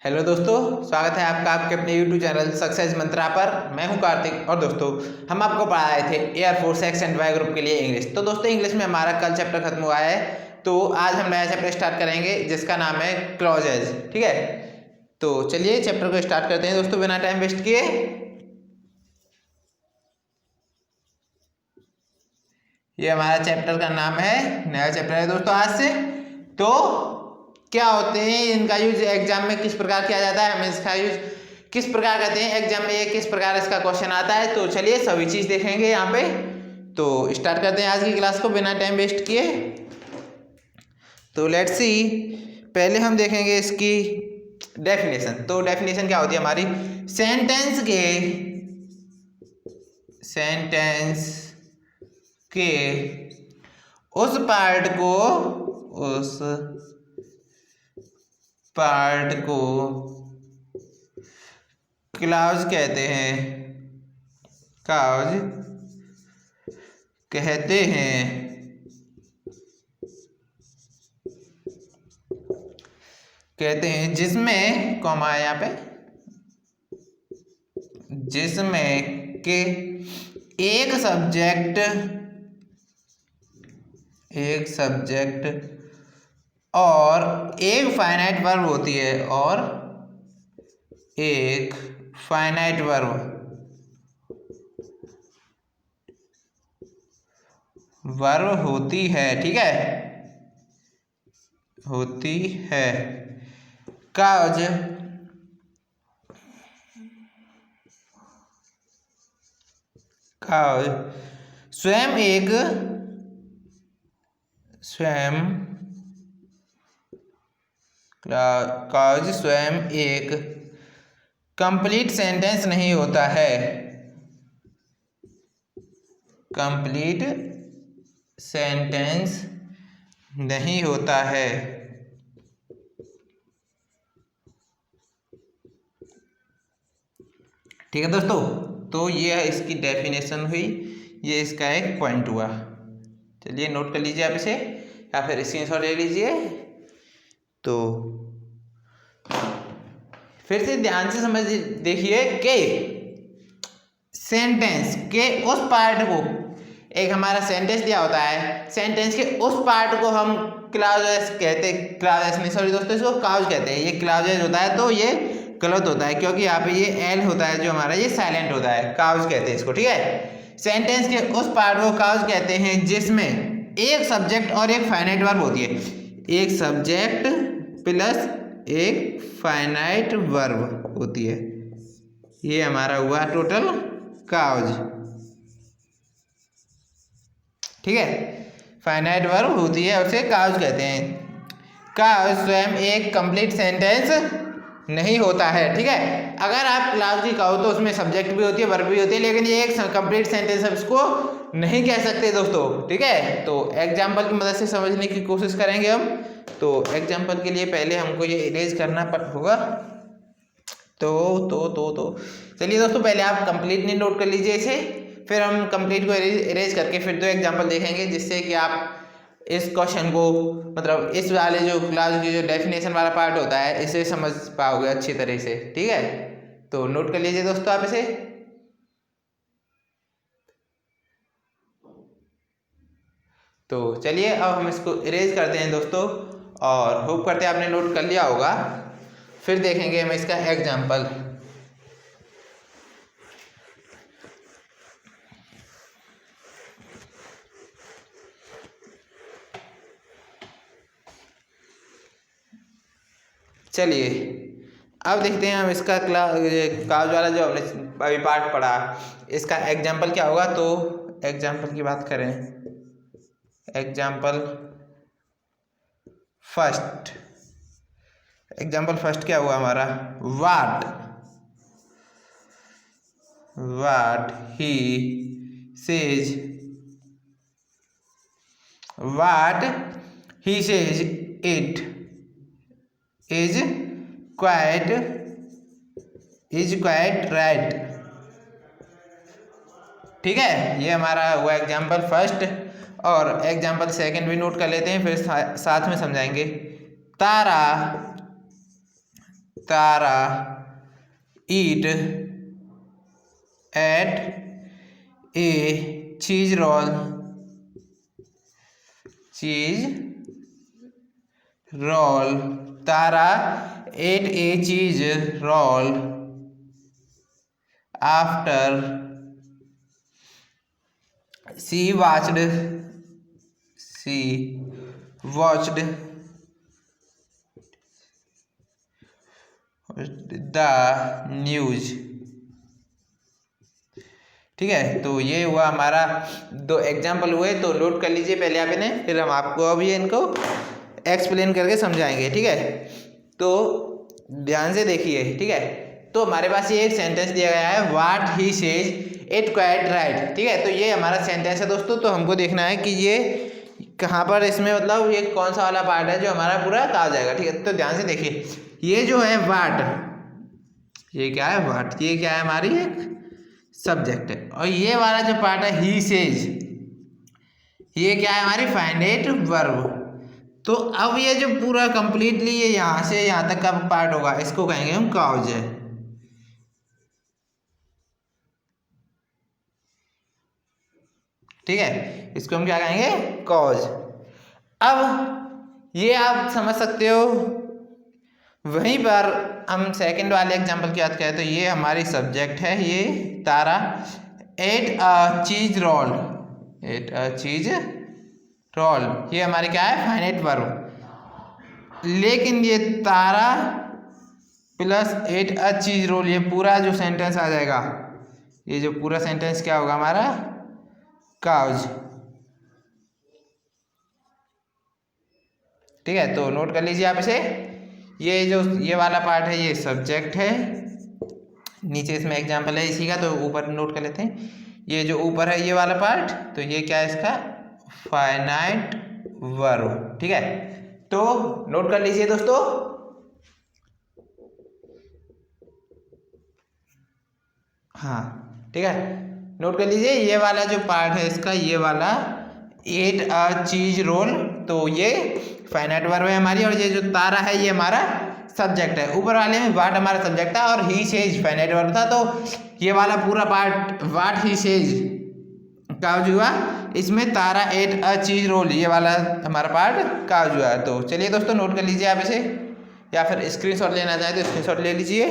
Hello दोस्तों, स्वागत है आपका आपके अपने YouTube चैनल सक्सेस मंत्रा पर। मैं हूं कार्तिक और दोस्तों हम आपको पढ़ाए थे air force X and Y group के लिए इंग्लिश। तो दोस्तों इंग्लिश में हमारा कल चैप्टर खत्म हुआ है, तो आज हम नया चैप्टर स्टार्ट करेंगे जिसका नाम है क्लॉजेज। ठीक है, तो चलिए चैप्टर को स्टार्ट करते हैं दोस्तों बिना टाइम वेस्ट किए। ये हमारा चैप्टर का नाम है, नया चैप्टर है दोस्तों आज से। तो क्या होते हैं इनका यूज एग्जाम में किस प्रकार किया जाता है, हम इसका यूज किस प्रकार करते हैं एग्जाम में, ये किस प्रकार इसका क्वेश्चन आता है, तो चलिए सभी चीज देखेंगे यहाँ पे। तो स्टार्ट करते हैं आज की क्लास को बिना टाइम वेस्ट किए। तो लेट्स सी, पहले हम देखेंगे इसकी डेफिनेशन। तो डेफिनेशन क्या होती है हमारी, सेंटेंस के उस पार्ट को क्लॉज कहते हैं, जिसमें कॉमा है यहाँ पे, जिसमें के एक सब्जेक्ट और एक फाइनाइट वर्ब होती है, और एक फाइनाइट वर्ब होती है। ठीक है, होती है। काज स्वयं एक कंप्लीट सेंटेंस नहीं होता है, कंप्लीट सेंटेंस नहीं होता है। ठीक है दोस्तों, तो ये है इसकी डेफिनेशन हुई, ये इसका एक पॉइंट हुआ। चलिए नोट कर लीजिए आप इसे, या फिर स्क्रीनशॉट ले लीजिए। तो फिर से ध्यान से समझ देखिए कि सेंटेंस के उस पार्ट को, एक हमारा सेंटेंस दिया होता है, सेंटेंस के उस पार्ट को हम क्लॉजेस कहते हैं, क्लॉजेस नहीं सॉरी दोस्तों, इसको काउज कहते हैं। ये क्लॉजेस होता है तो ये गलत होता है, क्योंकि यहाँ पे ये एल होता है जो हमारा, ये साइलेंट होता है, काउज कहते हैं इसको। ठीक है, सेंटेंस के उस पार्ट को काउज कहते हैं जिसमें एक सब्जेक्ट और एक फाइनाइट वर्ब होती है, एक सब्जेक्ट प्लस एक फाइनाइट वर्ब होती है। ये हमारा हुआ टोटल काउज। ठीक है, फाइनाइट वर्ब होती है, उसे काउज कहते हैं। काउज स्वयं एक कंप्लीट सेंटेंस नहीं होता है। ठीक है, अगर आप क्लाउज की कहो तो उसमें सब्जेक्ट भी होती है, वर्ब भी होती है, लेकिन ये एक कंप्लीट सेंटेंस है, इसको नहीं कह सकते दोस्तों। ठीक है, तो एग्जाम्पल की मदद से समझने की कोशिश करेंगे हम। तो एग्जाम्पल के लिए पहले हमको ये इरेज करना होगा। तो चलिए दोस्तों, पहले आप कंप्लीटली नोट कर लीजिए इसे, फिर हम कंप्लीट को इरेज करके फिर दो एग्जाम्पल देखेंगे, जिससे कि आप इस क्वेश्चन को, मतलब इस वाले जो क्लास की जो डेफिनेशन वाला पार्ट होता है, इसे समझ पाओगे अच्छी तरह से। ठीक है, तो नोट कर लीजिए दोस्तों आप इसे। तो चलिए अब हम इसको इरेज करते हैं दोस्तों, और होप करते हैं आपने नोट कर लिया होगा। फिर देखेंगे हम इसका एग्जाम्पल। चलिए अब देखते हैं हम इसका काज वाला जो हमने अभी पार्ट पढ़ा, इसका एग्जाम्पल क्या होगा। तो एग्जाम्पल की बात करें, एग्जाम्पल फर्स्ट क्या हुआ हमारा, what he says it is quite right. ठीक है, ये हमारा हुआ एग्जाम्पल फर्स्ट, और एग्जाम्पल सेकंड भी नोट कर लेते हैं, फिर साथ में समझाएंगे। तारा तारा ईट eight a cheese role Tara ate a cheese roll after she watched the news. ठीक है, तो ये हुआ हमारा 2 एग्जाम्पल हुए, तो नोट कर लीजिए पहले आप इन्हें, फिर हम आपको अभी इनको एक्सप्लेन करके समझाएंगे। ठीक है, तो ध्यान से देखिए। ठीक है, तो हमारे पास ये एक सेंटेंस दिया गया है, what he says it quite right. ठीक है, तो ये हमारा सेंटेंस है दोस्तों। तो हमको देखना है कि ये कहाँ पर इसमें मतलब ये कौन सा वाला पार्ट है जो हमारा पूरा कहा जाएगा। ठीक है, तो ध्यान से देखिए, ये जो है व्हाट, ये क्या है व्हाट, ये क्या है हमारी एक सब्जेक्ट है, और ये वाला जो पार्ट है ही सेज, ये क्या है हमारी फाइनाइट वर्ब। तो अब ये जो पूरा कंप्लीटली ये यहाँ से यहाँ तक का पार्ट होगा, इसको कहेंगे हम काउज है। ठीक है, इसको हम क्या कहेंगे, कॉज। अब ये आप समझ सकते हो। वहीं पर हम सेकंड वाले एग्जांपल की बात करें तो ये हमारी सब्जेक्ट है, ये तारा एट अ चीज रोल, ये हमारी क्या है, फाइनाइट वर्ब। लेकिन ये तारा प्लस एट अ चीज रोल, ये पूरा जो सेंटेंस आ जाएगा, ये जो पूरा सेंटेंस क्या होगा हमारा, काउज। ठीक है, तो नोट कर लीजिए आप इसे। ये जो ये वाला पार्ट है ये सब्जेक्ट है, नीचे इसमें एग्जाम्पल है इसी का, तो ऊपर नोट कर लेते हैं। ये जो ऊपर है ये वाला पार्ट, तो ये क्या है इसका, फाइनाइट वर्ब। ठीक है, तो नोट कर लीजिए दोस्तों। हाँ, ठीक है, नोट कर लीजिए। ये वाला जो पार्ट है इसका, ये वाला एट अ चीज रोल, तो ये फाइनाइट वर्ब है हमारी, और ये जो तारा है ये हमारा सब्जेक्ट है। ऊपर वाले में वाट हमारा सब्जेक्ट था और ही सेज फाइनाइट वर्ब था, तो ये वाला पूरा part what he says clause हुआ। इसमें तारा एट अ चीज रोल, ये वाला हमारा पार्ट काउज हुआ। तो चलिए दोस्तों नोट कर लीजिए आप इसे, या फिर स्क्रीनशॉट लेना चाहें तो स्क्रीनशॉट ले लीजिए।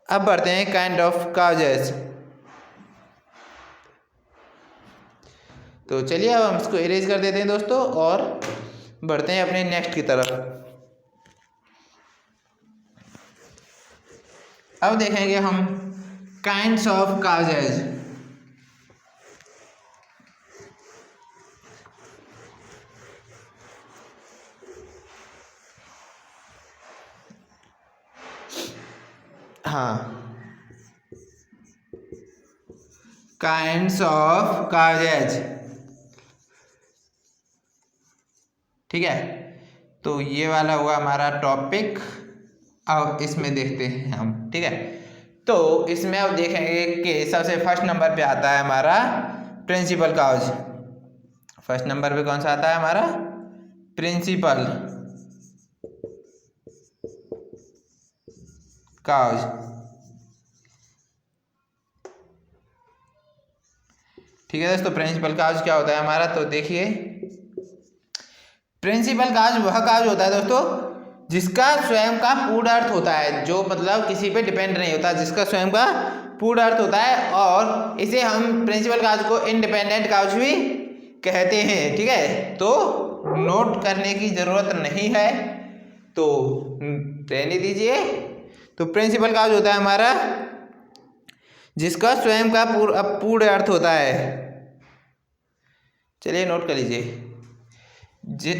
अब बढ़ते हैं काइंड ऑफ काउजेस। तो चलिए अब हम इसको इरेज कर देते हैं दोस्तों, और बढ़ते हैं अपने नेक्स्ट की तरफ। अब देखेंगे हम काइंड्स ऑफ काउजेज। हाँ, काइंड्स ऑफ काउजेज। ठीक है, तो ये वाला हुआ हमारा टॉपिक। अब इसमें देखते हैं हम। ठीक है, तो इसमें अब देखेंगे कि सबसे फर्स्ट नंबर पे आता है हमारा प्रिंसिपल काउज। फर्स्ट नंबर पे कौन सा आता है हमारा, प्रिंसिपल काउज। ठीक है दोस्तों, प्रिंसिपल काउज क्या होता है हमारा, तो देखिए प्रिंसिपल काउज वह काउज होता है दोस्तों जिसका स्वयं का पूर्ण अर्थ होता है, जो मतलब किसी पे डिपेंड नहीं होता, जिसका स्वयं का पूर्ण अर्थ होता है, और इसे हम प्रिंसिपल काउज को इंडिपेंडेंट काउज भी कहते हैं। ठीक है, तो नोट करने की जरूरत नहीं है, तो रहने दीजिए। तो प्रिंसिपल काउज होता है हमारा जिसका स्वयं का पूर्ण अर्थ होता है। चलिए नोट कर लीजिए,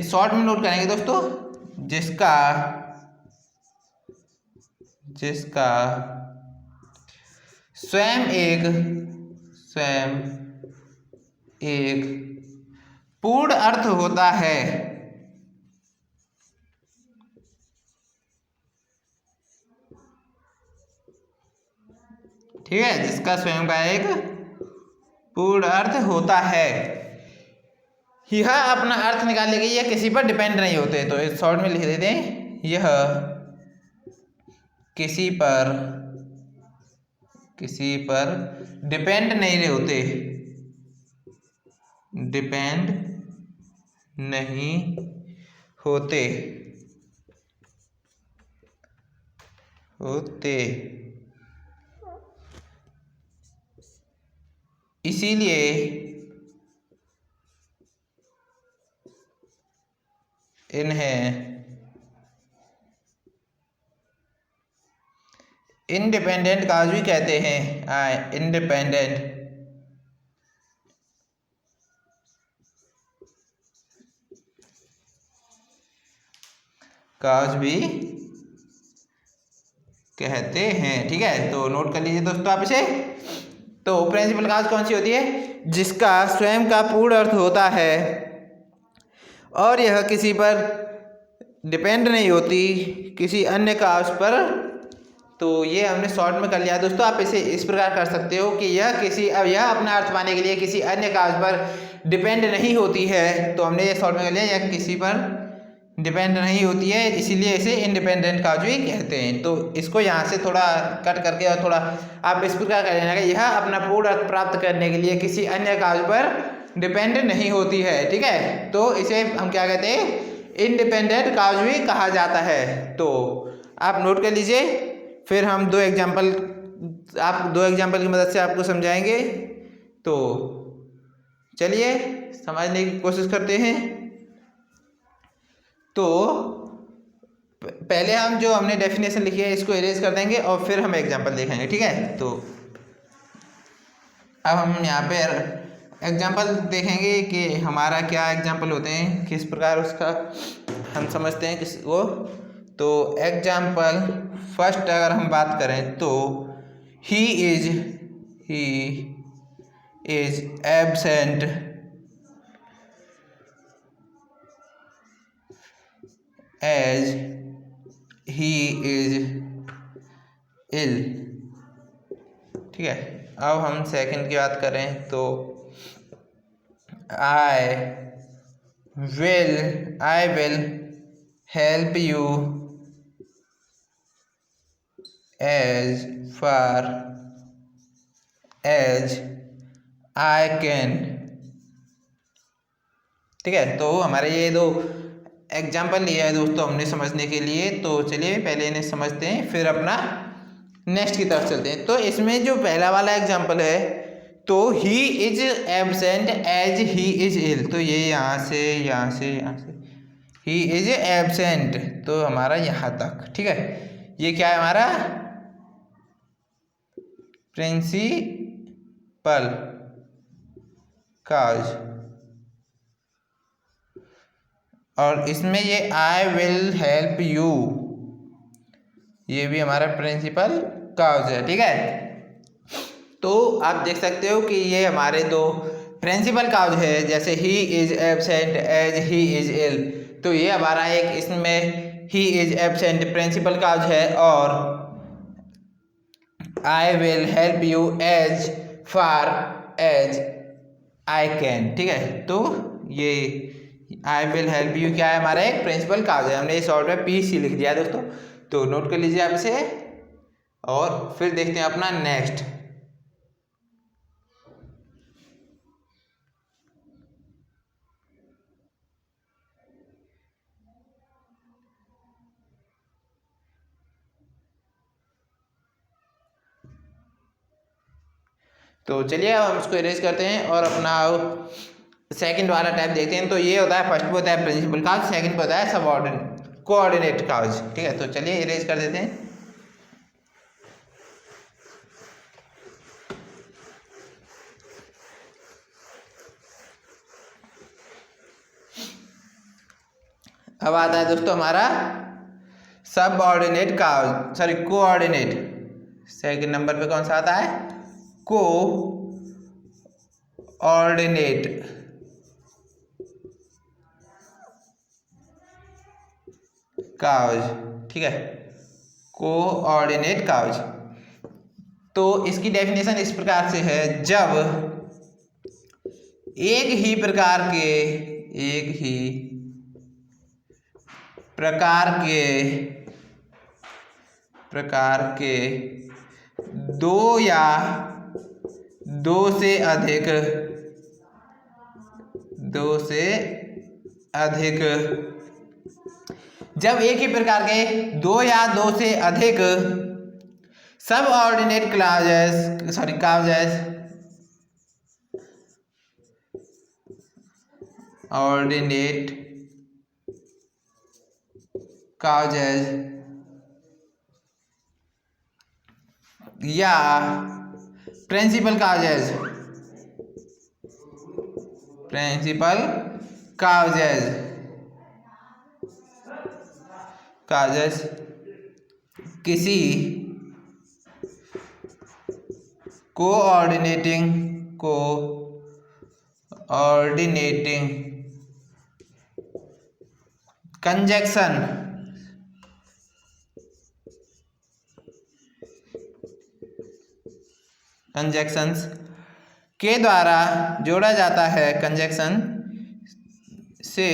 शॉर्ट में नोट करेंगे दोस्तों, जिसका स्वयं एक पूर्ण अर्थ होता है। ठीक है, जिसका स्वयं का एक पूर्ण अर्थ होता है, यह अपना अर्थ निकालने के लिए किसी पर डिपेंड नहीं होते। तो इस शॉर्ट में लिख देते हैं, यह किसी पर डिपेंड नहीं होते, डिपेंड नहीं होते इसीलिए इन्हें इंडिपेंडेंट काज भी कहते हैं। इंडिपेंडेंट काज भी कहते हैं। ठीक है, तो नोट कर लीजिए दोस्तों आप इसे। तो प्रिंसिपल काज कौन सी होती है? जिसका स्वयं का पूर्ण अर्थ होता है और यह किसी पर डिपेंड नहीं होती, किसी अन्य काज पर। तो ये हमने शॉर्ट में कर लिया दोस्तों। आप इसे इस प्रकार कर सकते हो कि यह अपना अर्थ पाने के लिए किसी अन्य काज पर डिपेंड नहीं होती है। तो हमने ये शॉर्ट में कर लिया, यह किसी पर डिपेंड नहीं होती है, इसीलिए इसे इंडिपेंडेंट काज भी कहते हैं। तो इसको यहाँ से थोड़ा कट करके और थोड़ा आप इस प्रकार कर लेना कि यह अपना पूर्ण अर्थ प्राप्त करने के लिए किसी अन्य काज पर डिपेंड नहीं होती है। ठीक है, तो इसे हम क्या कहते हैं? इंडिपेंडेंट काज भी कहा जाता है। तो आप नोट कर लीजिए, फिर हम दो एग्जाम्पल की मदद से आपको समझाएंगे। तो चलिए समझने की कोशिश करते हैं। तो पहले हम जो हमने डेफिनेशन लिखी है इसको इरेज कर देंगे और फिर हम एग्जाम्पल देखेंगे। ठीक है, तो अब हम यहाँ पर एग्जाम्पल देखेंगे कि हमारा क्या एग्जाम्पल होते हैं, किस प्रकार उसका हम समझते हैं किस वो। तो एग्जाम्पल फर्स्ट अगर हम बात करें तो he is absent as he is ill. ठीक है, अब हम सेकंड की बात करें तो I will help you as far as I can। ठीक है, तो हमारे ये दो एग्जाम्पल लिया है दोस्तों हमने समझने के लिए। तो चलिए पहले इन्हें समझते हैं, फिर अपना नेक्स्ट की तरफ चलते हैं। तो इसमें जो पहला वाला एग्जाम्पल है, तो he is absent as he is ill. तो ये यहाँ से ही इज एब्सेंट, तो हमारा यहाँ तक। ठीक है, ये क्या है हमारा? प्रिंसिपल काज। और इसमें ये आई विल हेल्प यू, ये भी हमारा प्रिंसिपल काज है। ठीक है, तो आप देख सकते हो कि ये हमारे दो प्रिंसिपल काज है। जैसे he is absent as he is ill, तो ये हमारा एक इसमें he is absent principal clause है। और I will help you as far as I can। ठीक है, तो ये I will help you क्या है? हमारा एक प्रिंसिपल काज है। हमने इस शॉर्ट में PC लिख दिया दोस्तों, तो नोट कर लीजिए आप इसे और फिर देखते हैं अपना नेक्स्ट। तो चलिए अब हम इसको इरेज करते हैं और अपना सेकंड वाला टाइप देखते हैं। तो ये होता है, फर्स्ट पे होता है प्रिंसिपल काज, सेकंड पे होता है सबऑर्डिनेट कोऑर्डिनेट काज। ठीक है, तो चलिए इरेज कर देते हैं। अब आता है दोस्तों हमारा सबऑर्डिनेट काज, सॉरी कोऑर्डिनेट। सेकंड नंबर पे कौन सा आता है? कोऑर्डिनेट काज। ठीक है, कोऑर्डिनेट काज। तो इसकी डेफिनेशन इस प्रकार से है, जब एक ही प्रकार प्रकार के दो या दो से अधिक जब एक ही प्रकार के दो या दो से अधिक सब ऑर्डिनेट काउजेज या प्रिंसिपल काउजेज किसी कोऑर्डिनेटिंग कंजक्शंस के द्वारा जोड़ा जाता है, कंजक्शन से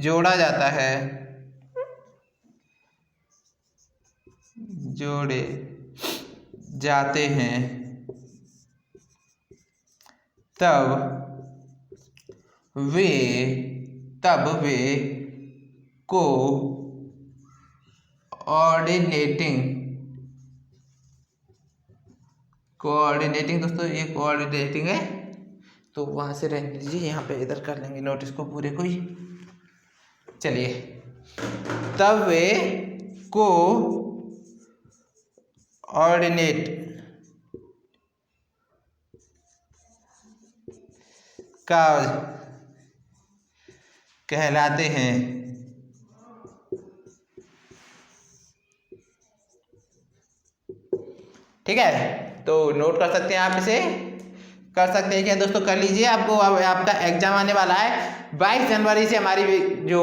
जोड़ा जाता है, जोड़े जाते हैं, तब वे कोऑर्डिनेटिंग दोस्तों, ये कोऑर्डिनेटिंग है तो वहां से रहने दीजिए, यहाँ पे इधर कर लेंगे नोटिस को पूरे को ही। चलिए, तब वे कोऑर्डिनेट काउज कहलाते हैं। ठीक है, तो नोट कर सकते हैं आप, इसे कर सकते हैं क्या दोस्तों, कर लीजिए। आपको अब आपका एग्जाम आने वाला है 22 जनवरी से। हमारी जो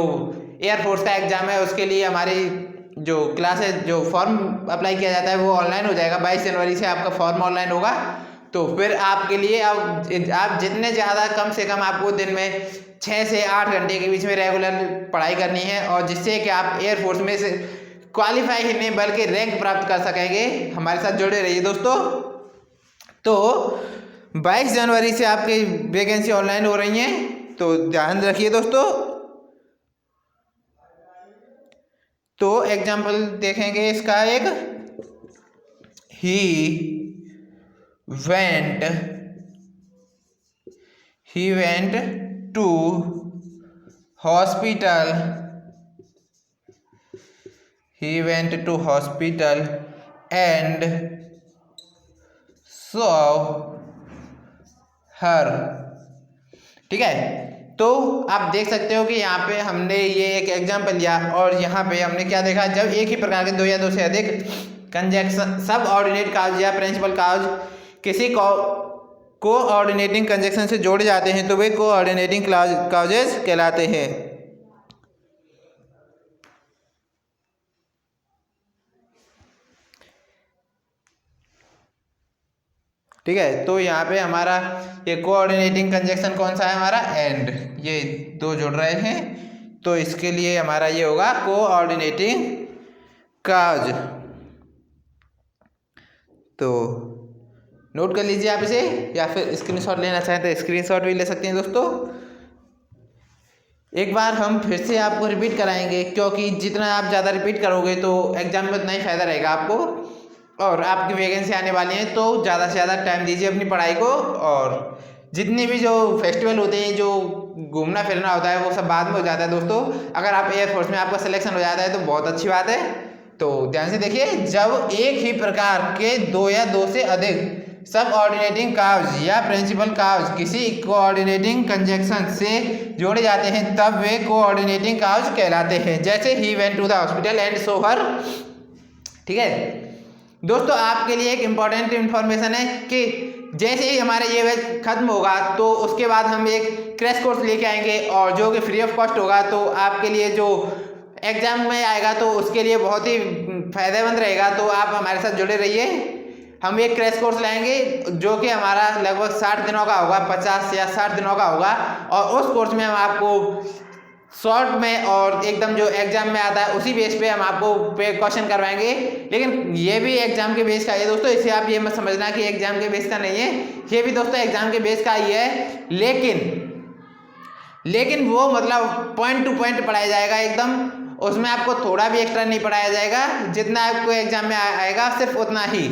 एयरफोर्स का एग्जाम है उसके लिए हमारी जो क्लासेस, जो फॉर्म अप्लाई किया जाता है वो ऑनलाइन हो जाएगा। 22 जनवरी से आपका फॉर्म ऑनलाइन होगा। तो फिर आपके लिए अब आप जितने ज़्यादा कम से कम आपको दिन में 6 से 8 घंटे के बीच में रेगुलर पढ़ाई करनी है, और जिससे कि आप एयरफोर्स में से क्वालिफाई ही नहीं बल्कि रैंक प्राप्त कर सकेंगे। हमारे साथ जुड़े रहिए दोस्तों। तो 22 जनवरी से आपकी वैकेंसी ऑनलाइन हो रही हैं, तो ध्यान रखिए दोस्तों। तो एग्जाम्पल देखेंगे इसका एक, ही went to hospital and saw her। ठीक है, तो आप देख सकते हो कि यहाँ पे हमने ये एक एग्जाम्पल लिया, और यहाँ पे हमने क्या देखा, जब एक ही प्रकार के दो या दो से अधिक कंजक्शन सब ऑर्डिनेट काउज या प्रिंसिपल काउज किसी कोऑर्डिनेटिंग कंजक्शन से जोड़े जाते हैं तो वे कोऑर्डिनेटिंग काउजेस कहलाते हैं। ठीक है, तो यहाँ पे हमारा ये कोऑर्डिनेटिंग कंजक्शन कौन सा है, हमारा एंड, ये दो जुड़ रहे हैं तो इसके लिए हमारा ये होगा कोऑर्डिनेटिंग काउज। तो नोट कर लीजिए आप इसे, या फिर स्क्रीनशॉट लेना चाहें तो स्क्रीनशॉट भी ले सकते हैं दोस्तों। एक बार हम फिर से आपको रिपीट कराएंगे, क्योंकि जितना आप ज़्यादा रिपीट करोगे तो एग्जाम में उतना ही फ़ायदा रहेगा आपको, और आपकी वैकेंसी आने वाली है। तो ज़्यादा से ज़्यादा टाइम दीजिए अपनी पढ़ाई को, और जितने भी जो फेस्टिवल होते हैं, जो घूमना फिरना होता है, वो सब बाद में हो जाता है दोस्तों। अगर आप एयरफोर्स में आपका सिलेक्शन हो जाता है तो बहुत अच्छी बात है। तो ध्यान से देखिए, जब एक ही प्रकार के दो या दो से अधिक सब ऑर्डिनेटिंग काउज या प्रिंसिपल काउज किसी कोऑर्डिनेटिंग कंजक्शन से जोड़े जाते हैं तब वे कोऑर्डिनेटिंग काउज कहलाते हैं। जैसे ही went to the hospital and so her. ठीक है दोस्तों, आपके लिए एक इम्पॉर्टेंट इन्फॉर्मेशन है कि जैसे ही हमारा ये बैच खत्म होगा तो उसके बाद हम एक क्रैश कोर्स लेके आएंगे, और जो कि फ्री ऑफ कॉस्ट होगा। तो आपके लिए जो एग्जाम में आएगा तो उसके लिए बहुत ही फायदेमंद रहेगा। तो आप हमारे साथ जुड़े रहिए। हम एक क्रैश कोर्स लाएंगे जो कि हमारा लगभग 60 दिनों का होगा, 50 या 60 दिनों का होगा, और उस कोर्स में हम आपको शॉर्ट में और एकदम जो एग्जाम में आता है उसी बेस पे हम आपको क्वेश्चन करवाएंगे। लेकिन ये भी एग्जाम के बेस का है दोस्तों, इसे आप ये मत समझना कि एग्जाम के बेस का नहीं है, ये भी दोस्तों एग्जाम के बेस का ही है। लेकिन वो मतलब पॉइंट टू पॉइंट पढ़ाया जाएगा एकदम, उसमें आपको थोड़ा भी एक्स्ट्रा नहीं पढ़ाया जाएगा, जितना आपको एग्जाम में आएगा सिर्फ उतना ही।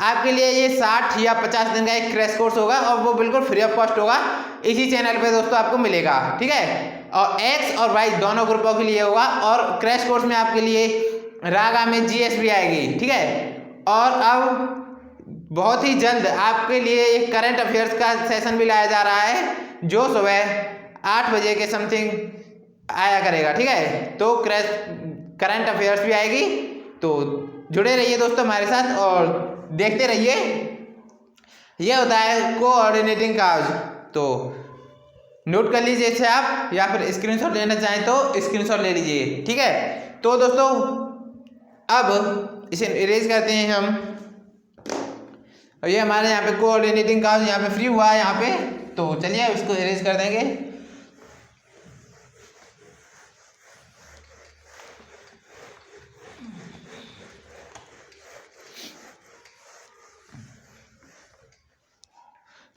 आपके लिए ये 60 या 50 दिन का एक क्रैश कोर्स होगा और वो बिल्कुल फ्री ऑफ कॉस्ट होगा, इसी चैनल पे दोस्तों आपको मिलेगा, ठीक है। और एक्स और वाई दोनों ग्रुपों के लिए होगा। और क्रैश कोर्स में आपके लिए रागा में जीएस भी आएगी, ठीक है। और अब बहुत ही जल्द आपके लिए एक करंट अफेयर्स का सेशन भी लाया जा रहा है, जो सुबह 8 बजे के समथिंग आया करेगा, ठीक है। तो करंट अफेयर्स भी आएगी, तो जुड़े रहिए दोस्तों हमारे साथ और देखते रहिए। यह होता है कोऑर्डिनेटिंग काज, तो नोट कर लीजिए इसे आप, या फिर स्क्रीनशॉट लेना चाहें तो स्क्रीनशॉट ले लीजिए, ठीक है। तो दोस्तों अब इसे इरेज करते हैं हम, और ये हमारे यहाँ पे कोऑर्डिनेटिंग काज यहाँ पे फ्री हुआ है यहाँ पे, तो चलिए इसको इरेज कर देंगे।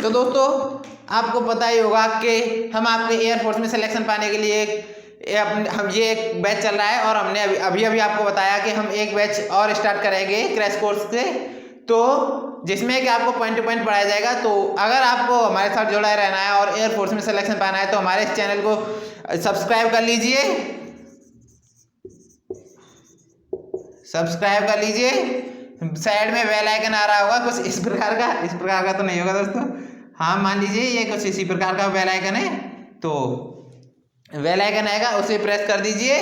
तो दोस्तों आपको पता ही होगा कि हम आपके एयरफोर्स में सिलेक्शन पाने के लिए हम ये एक बैच चल रहा है, और हमने अभी आपको बताया कि हम एक बैच और स्टार्ट करेंगे क्रैश कोर्स से, तो जिसमें कि आपको पॉइंट टू पॉइंट पढ़ाया जाएगा। तो अगर आपको हमारे साथ जुड़ा रहना है और एयरफोर्स में सिलेक्शन पाना है तो हमारे इस चैनल को सब्सक्राइब कर लीजिए, साइड में बेल आइकन आ रहा होगा कुछ इस प्रकार का तो नहीं होगा दोस्तों, हाँ मान लीजिए ये कुछ इसी प्रकार का बेल आइकन है, तो बेल आइकन आएगा उसे प्रेस कर दीजिए।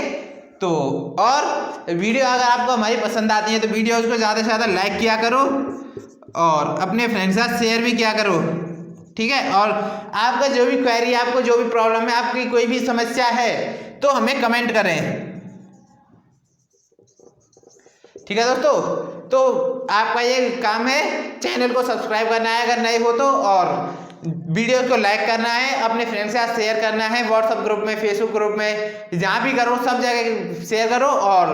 तो और वीडियो अगर आपको हमारी पसंद आती है तो वीडियोज़ को ज़्यादा से ज़्यादा लाइक किया करो और अपने फ्रेंड्स के साथ शेयर भी किया करो, ठीक है। और आपका जो भी क्वेरी, आपको जो भी प्रॉब्लम है, आपकी कोई भी समस्या है तो हमें कमेंट करें, ठीक है दोस्तों। तो आपका ये काम है चैनल को सब्सक्राइब करना है अगर नए हो तो, और वीडियो को लाइक करना है, अपने फ्रेंड्स के साथ शेयर करना है, व्हाट्सएप ग्रुप में, फेसबुक ग्रुप में, जहाँ भी करो सब जगह शेयर करो। और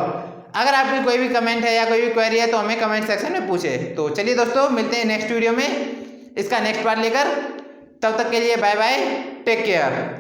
अगर आपकी कोई भी कमेंट है या कोई भी क्वेरी है तो हमें कमेंट सेक्शन में पूछे। तो चलिए दोस्तों मिलते हैं नेक्स्ट वीडियो में इसका नेक्स्ट पार्ट लेकर, तब तक के लिए बाय बाय, टेक केयर।